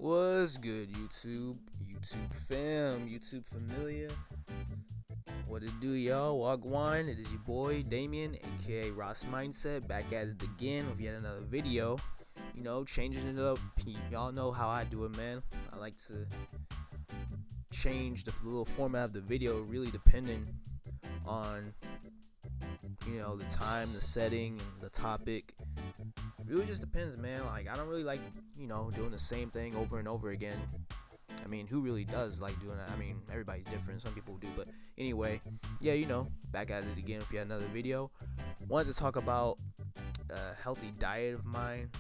What's good, YouTube? YouTube fam, YouTube familia. What it do, y'all? Wagwan. It is your boy Damien, aka Ross Mindset, back at it again with yet another video. Changing it up. Y'all know how I do it, man. I like to change the little format of the video, really depending on the time, the setting, and the topic. It really just depends, man. Like, I don't really like doing the same thing over and over again. I mean, who really does like doing that? I mean, everybody's different. Some people do, but anyway, yeah, back at it again with yet another video. Wanted to talk about a healthy diet of mine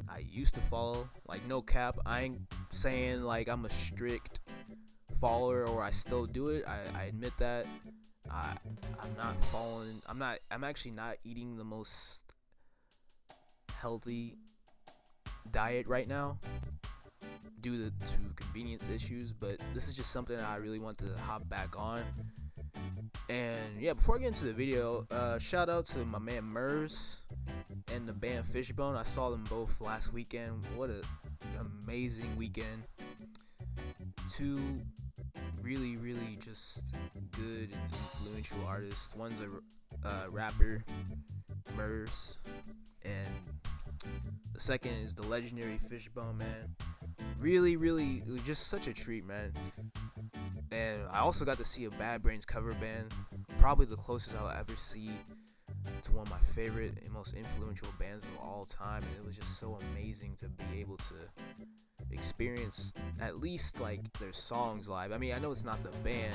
I used to follow. Like, no cap, I ain't saying like I'm a strict follower or I still do it. I admit that I'm not following. I'm actually not eating the most healthy diet right now due to convenience issues, but this is just something that I really want to hop back on. And yeah, before I get into the video, shout out to my man Mers and the band Fishbone. I saw them both last weekend. What an amazing weekend. Two really just good and influential artists. One's a rapper, Mers, and the second is the legendary Fishbone, man. Really, it was just such a treat, man. And I also got to see a Bad Brains cover band, probably the closest I'll ever see to one of my favorite and most influential bands of all time. And it was just so amazing to be able to experience at least like their songs live. I mean, I know it's not the band,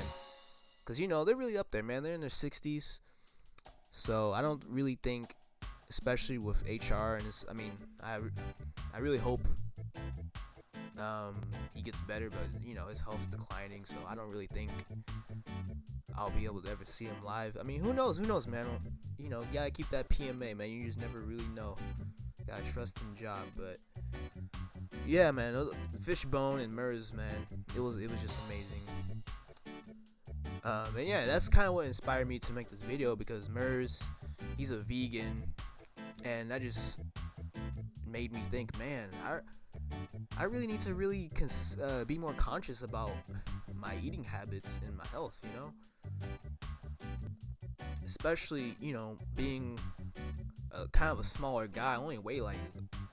because they're really up there, man. They're in their 60s, so I don't really think, especially with HR and his, I really hope he gets better, but his health's declining, so I don't really think I'll be able to ever see him live. I mean, who knows, man. You gotta keep that PMA, man. You just never really know. You gotta trust in the job. But yeah, man, Fishbone and Mers, man, it was just amazing. And yeah, that's kind of what inspired me to make this video, because Mers, he's a vegan, and that just made me think, man, I really need to be more conscious about my eating habits and my health, especially being kind of a smaller guy. I only weigh like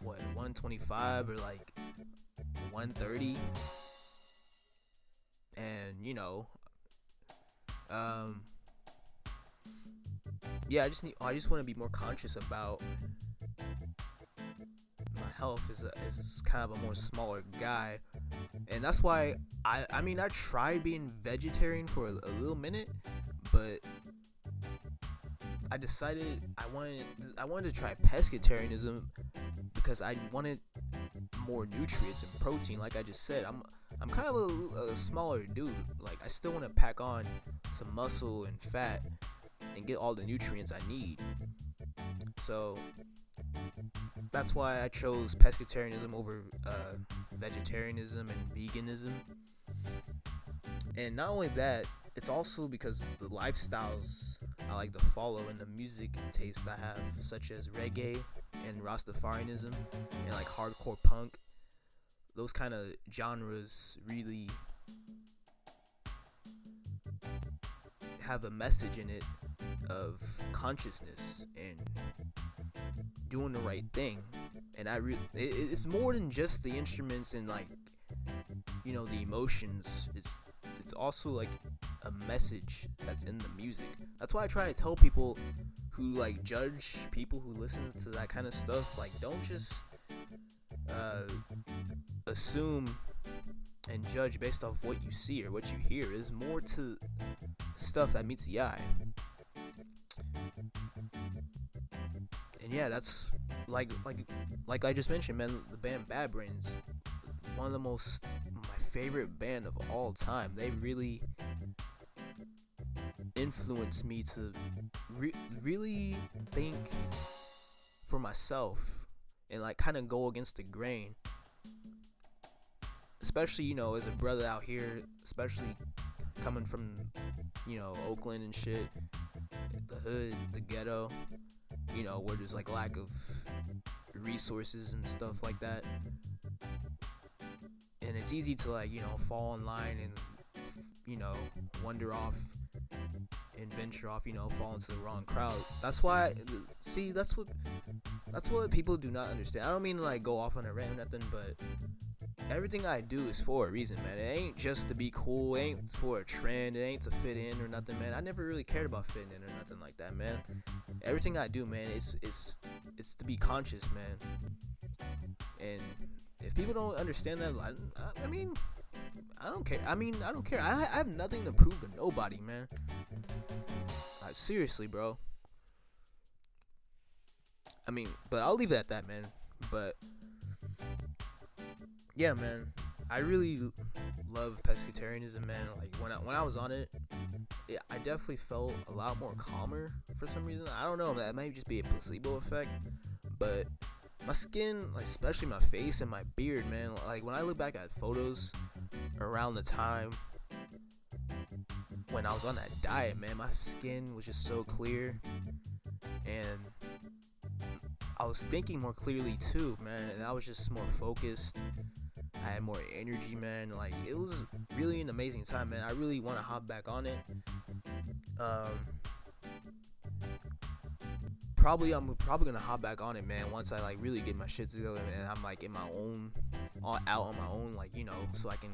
125 or like 130, and yeah, I just want to be more conscious about my health as kind of a more smaller guy. And that's why I tried being vegetarian for a little minute, but I decided I wanted to try pescetarianism, because I wanted more nutrients and protein. Like I just said, I'm kind of a smaller dude. Like, I still want to pack on some muscle and fat and get all the nutrients I need. So that's why I chose pescetarianism over vegetarianism and veganism. And not only that, it's also because the lifestyles I like to follow and the music tastes I have, such as reggae and Rastafarianism and like hardcore punk. Those kind of genres really have a message in it of consciousness and doing the right thing. And it's more than just the instruments and like the emotions. It's also like a message that's in the music. That's why I try to tell people who like judge people who listen to that kind of stuff, like, don't just assume and judge based off what you see or what you hear. There's more to stuff that meets the eye. And yeah, that's like I just mentioned, man, the band Bad Brains, one of my favorite band of all time. They really influenced me to really think for myself and like kind of go against the grain, especially as a brother out here, especially coming from Oakland and shit, the hood, the ghetto, where there's like lack of resources and stuff like that. and it's easy to like fall in line and wander off and venture off, fall into the wrong crowd. That's why, see, that's what people do not understand. I don't mean to like go off on a rant or nothing, but everything I do is for a reason, man. It ain't just to be cool. It ain't for a trend. It ain't to fit in or nothing, man. I never really cared about fitting in or nothing like that, man. Everything I do, man, it's to be conscious, man. And if people don't understand that, I mean, I don't care. I don't care. I have nothing to prove to nobody, man. Like, seriously, bro. I mean, but I'll leave it at that, man. But yeah, man, I really love pescatarianism, man. Like when I was on it, I definitely felt a lot more calmer for some reason. I don't know, that might just be a placebo effect, but my skin, like especially my face and my beard, man, like when I look back at photos around the time when I was on that diet, man, my skin was just so clear, and I was thinking more clearly too, man, and I was just more focused. I had more energy, man. Like, it was really an amazing time, man. I really want to hop back on it. I'm probably gonna hop back on it, man, once I like really get my shit together and I'm like in my own, all out on my own, like, so I can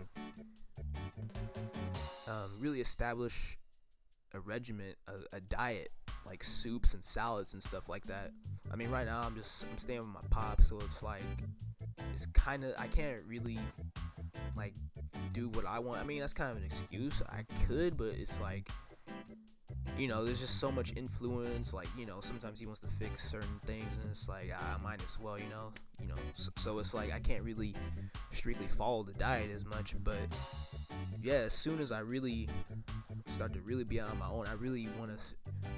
really establish a regiment, a diet, like soups and salads and stuff like that. I mean, right now I'm staying with my pops, so it's like, it's kind of, I can't really like do what I want. I mean, that's kind of an excuse. I could, but it's like, there's just so much influence. Like, sometimes he wants to fix certain things, and it's like, I might as well, so it's like I can't really strictly follow the diet as much. But yeah, as soon as I really start to really be on my own, I really want to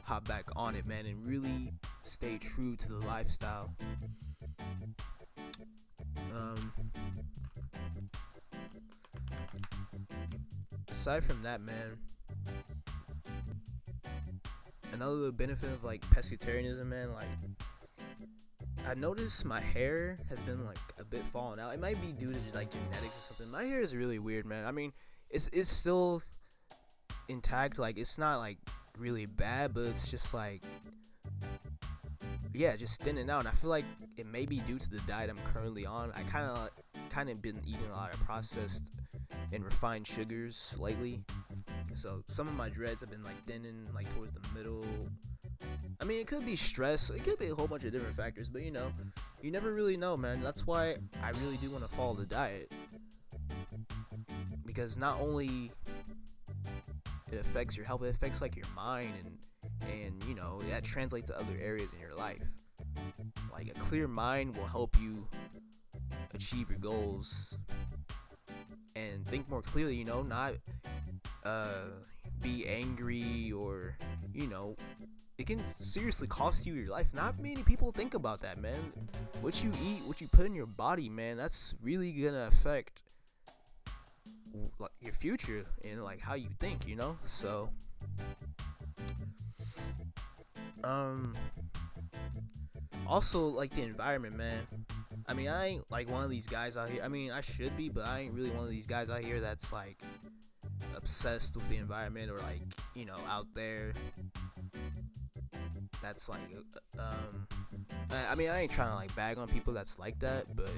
hop back on it, man, and really stay true to the lifestyle. Aside from that, man, another benefit of like pescatarianism, man, like I noticed my hair has been like a bit falling out. It might be due to just like genetics or something. My hair is really weird, man. I mean, it's still intact, like it's not like really bad, but it's just like, yeah, just thinning out. And I feel like it may be due to the diet I'm currently on. I kind of been eating a lot of processed and refined sugars lately, so some of my dreads have been like thinning like towards the middle. I mean, it could be stress, it could be a whole bunch of different factors, but you never really know, man. That's why I really do want to follow the diet, because not only it affects your health, it affects like your mind, and that translates to other areas in your life. Like, a clear mind will help you achieve your goals and think more clearly, not be angry, or it can seriously cost you your life. Not many people think about that, man. What you eat, what you put in your body, man, that's really gonna affect like your future and like how you think, so also like the environment, man. I mean, I ain't like one of these guys out here. I mean, I should be, but I ain't really one of these guys out here that's like obsessed with the environment, or like out there that's like I mean, I ain't trying to like bag on people that's like that, but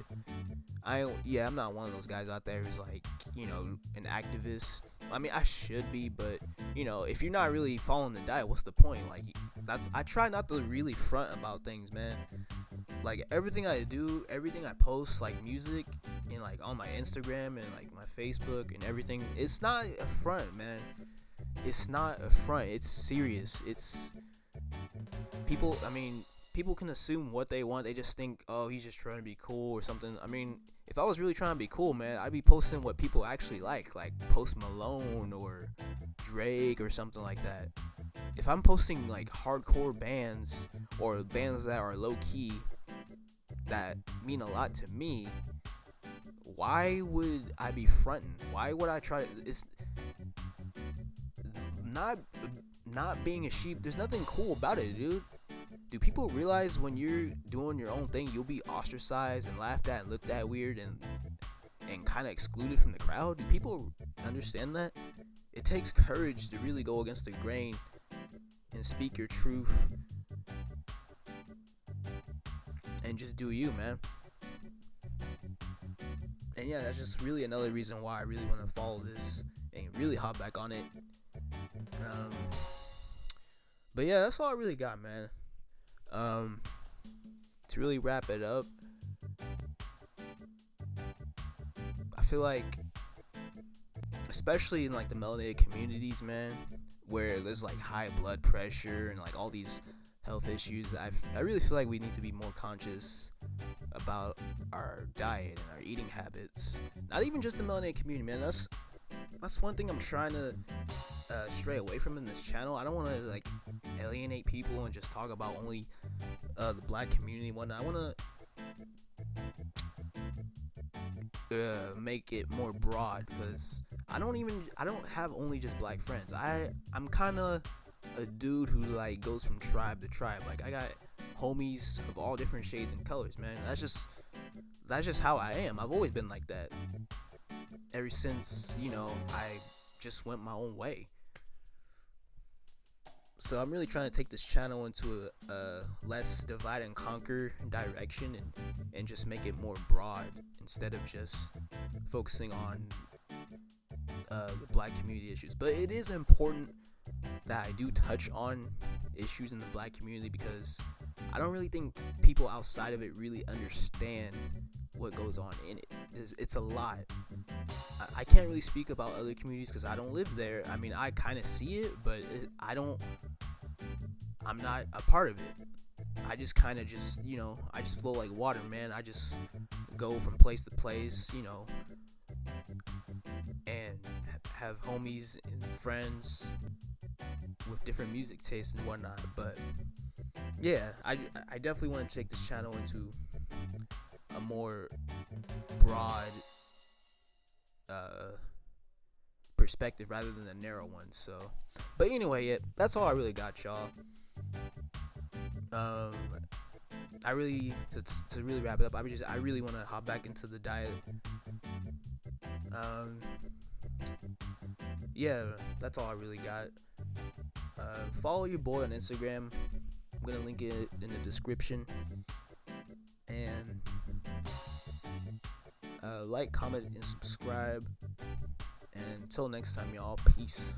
I'm not one of those guys out there who's like an activist. I mean, I should be, but if you're not really following the diet, what's the point? Like, I try not to really front about things, man. Like, everything I do, everything I post, like music and like on my Instagram and like my Facebook and everything, it's not a front, man. It's not a front. It's serious. It's people. I mean, people can assume what they want. They just think, oh, he's just trying to be cool or something. I mean, if I was really trying to be cool, man, I'd be posting what people actually like Post Malone or Drake or something like that. If I'm posting like hardcore bands or bands that are low key that mean a lot to me, why would I be fronting? Why would I try? It's not being a sheep. There's nothing cool about it, dude. Do people realize when you're doing your own thing, you'll be ostracized and laughed at and looked at weird, and and kind of excluded from the crowd. Do people understand that? It takes courage to really go against the grain and speak your truth and just do you, man. And yeah, that's just really another reason why I really want to follow this and really hop back on it. But yeah, that's all I really got, man. To really wrap it up, I feel like, especially in like the melanated communities, man, where there's like high blood pressure and like all these health issues, I really feel like we need to be more conscious about our diet and our eating habits. Not even just the melanated community, man. That's one thing I'm trying to stray away from in this channel. I don't want to like alienate people and just talk about only the black community and whatnot. I want to make it more broad, because I don't have only just black friends. I'm kind of a dude who like goes from tribe to tribe. Like I got homies of all different shades and colors, man. That's just how I am. I've always been like that ever since, I just went my own way. So I'm really trying to take this channel into a less divide and conquer direction, and just make it more broad instead of just focusing on the black community issues. But it is important that I do touch on issues in the black community, because I don't really think people outside of it really understand what goes on in it. It's a lot. I can't really speak about other communities because I don't live there. I mean, I kind of see it, but I'm not a part of it. I just kind of I just flow like water, man. I just go from place to place, and have homies and friends with different music tastes and whatnot. But yeah, I definitely want to take this channel into a more broad perspective rather than a narrow one. So, but anyway, yeah, that's all I really got, y'all. I really to really wrap it up, I really want to hop back into the diet. Yeah, that's all I really got. Follow your boy on Instagram. I'm gonna link it in the description. And like, comment, and subscribe. And until next time, y'all, peace.